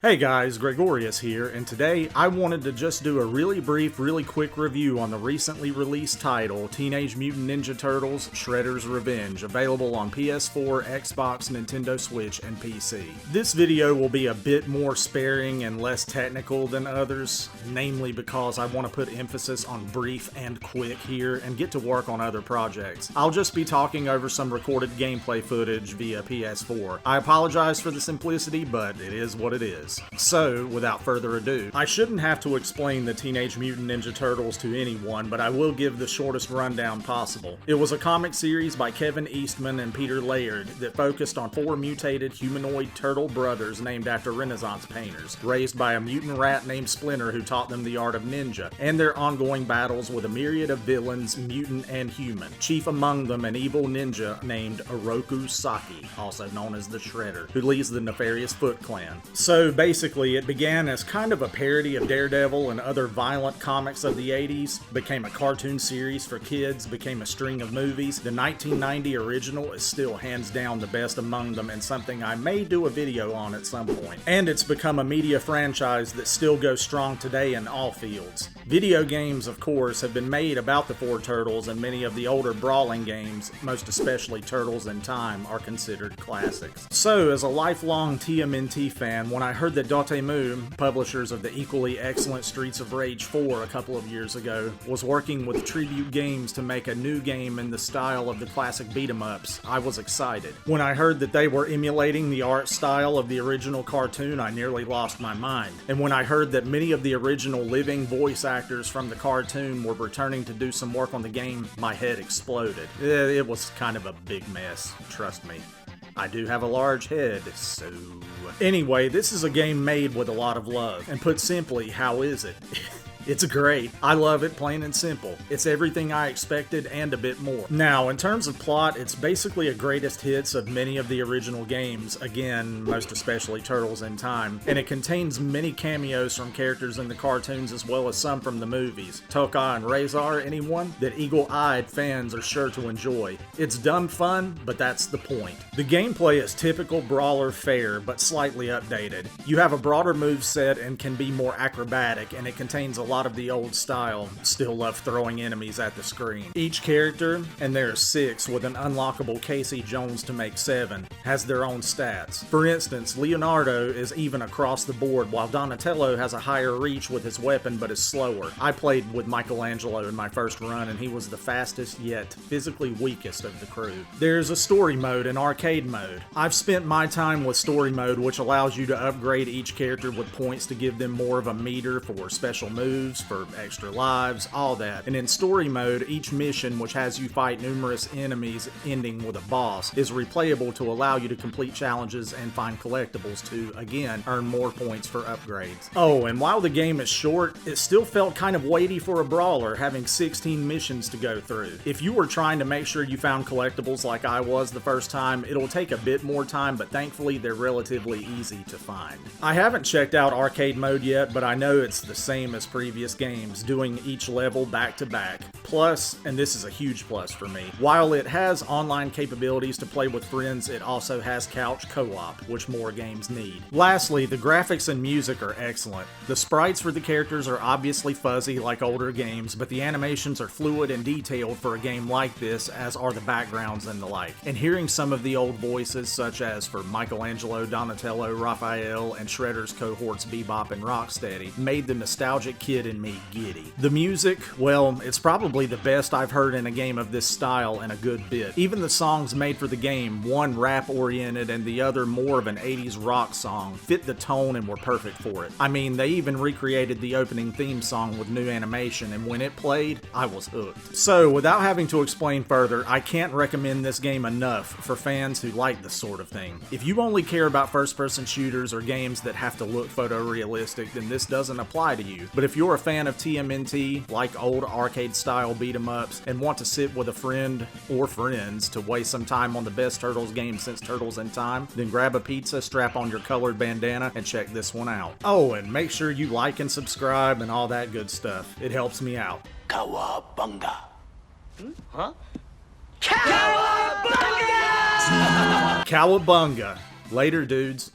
Hey guys, Gregorious here, and today I wanted to just do a really brief, really quick review on the recently released title, Teenage Mutant Ninja Turtles: Shredder's Revenge, available on PS4, Xbox, Nintendo Switch, and PC. This video will be a bit more sparing and less technical than others, namely because I want to put emphasis on brief and quick here and get to work on other projects. I'll just be talking over some recorded gameplay footage via PS4. I apologize for the simplicity, but it is what it is. So, without further ado, I shouldn't have to explain the Teenage Mutant Ninja Turtles to anyone, but I will give the shortest rundown possible. It was a comic series by Kevin Eastman and Peter Laird that focused on four mutated humanoid turtle brothers named after Renaissance painters, raised by a mutant rat named Splinter who taught them the art of ninja, and their ongoing battles with a myriad of villains, mutant and human. Chief among them an evil ninja named Oroku Saki, also known as the Shredder, who leads the nefarious Foot Clan. So basically, it began as kind of a parody of Daredevil and other violent comics of the 80s, became a cartoon series for kids, became a string of movies. The 1990 original is still hands down the best among them and something I may do a video on at some point. And it's become a media franchise that still goes strong today in all fields. Video games, of course, have been made about the four turtles, and many of the older brawling games, most especially Turtles in Time, are considered classics. So, as a lifelong TMNT fan, when I heard that Dotemu, publishers of the equally excellent Streets of Rage 4 a couple of years ago, was working with Tribute Games to make a new game in the style of the classic beat-em-ups, I was excited. When I heard that they were emulating the art style of the original cartoon, I nearly lost my mind. And when I heard that many of the original living voice actors from the cartoon were returning to do some work on the game, my head exploded. It was kind of a big mess, trust me. I do have a large head, so... Anyway, this is a game made with a lot of love. And put simply, how is it? It's great. I love it, plain and simple. It's everything I expected and a bit more. Now, in terms of plot, it's basically a greatest hits of many of the original games, again, most especially Turtles in Time, and it contains many cameos from characters in the cartoons as well as some from the movies. Toka and Razor, anyone? That eagle-eyed fans are sure to enjoy. It's dumb fun, but that's the point. The gameplay is typical brawler fare, but slightly updated. You have a broader moveset and can be more acrobatic, and it contains a lot of the old style, still love throwing enemies at the screen. Each character, and there are 6 with an unlockable Casey Jones to make 7, has their own stats. For instance, Leonardo is even across the board, while Donatello has a higher reach with his weapon but is slower. I played with Michelangelo in my first run and he was the fastest yet physically weakest of the crew. There's a story mode and arcade mode. I've spent my time with story mode, which allows you to upgrade each character with points to give them more of a meter for special moves, for extra lives, all that. And in story mode, each mission, which has you fight numerous enemies ending with a boss, is replayable to allow you to complete challenges and find collectibles to, again, earn more points for upgrades. Oh, and while the game is short, it still felt kind of weighty for a brawler, having 16 missions to go through. If you were trying to make sure you found collectibles like I was the first time, it'll take a bit more time, but thankfully they're relatively easy to find. I haven't checked out arcade mode yet, but I know it's the same as previous games, doing each level back to back. Plus, and this is a huge plus for me, while it has online capabilities to play with friends, it also has couch co-op, which more games need. Lastly, the graphics and music are excellent. The sprites for the characters are obviously fuzzy like older games, but the animations are fluid and detailed for a game like this, as are the backgrounds and the like. And hearing some of the old voices, such as for Michelangelo, Donatello, Raphael, and Shredder's cohorts Bebop and Rocksteady, made the nostalgic kid in me giddy. The music, well, it's probably the best I've heard in a game of this style in a good bit. Even the songs made for the game, one rap-oriented and the other more of an 80s rock song, fit the tone and were perfect for it. I mean, they even recreated the opening theme song with new animation, and when it played, I was hooked. So, without having to explain further, I can't recommend this game enough for fans who like this sort of thing. If you only care about first-person shooters or games that have to look photorealistic, then this doesn't apply to you. But if you're a fan of TMNT, like old arcade-style beat-em-ups, and want to sit with a friend or friends to waste some time on the best Turtles game since Turtles in Time, then grab a pizza, strap on your colored bandana, and check this one out. Oh, and make sure you like and subscribe and all that good stuff. It helps me out. Cowabunga. Huh? Cowabunga! Cowabunga. Later, dudes.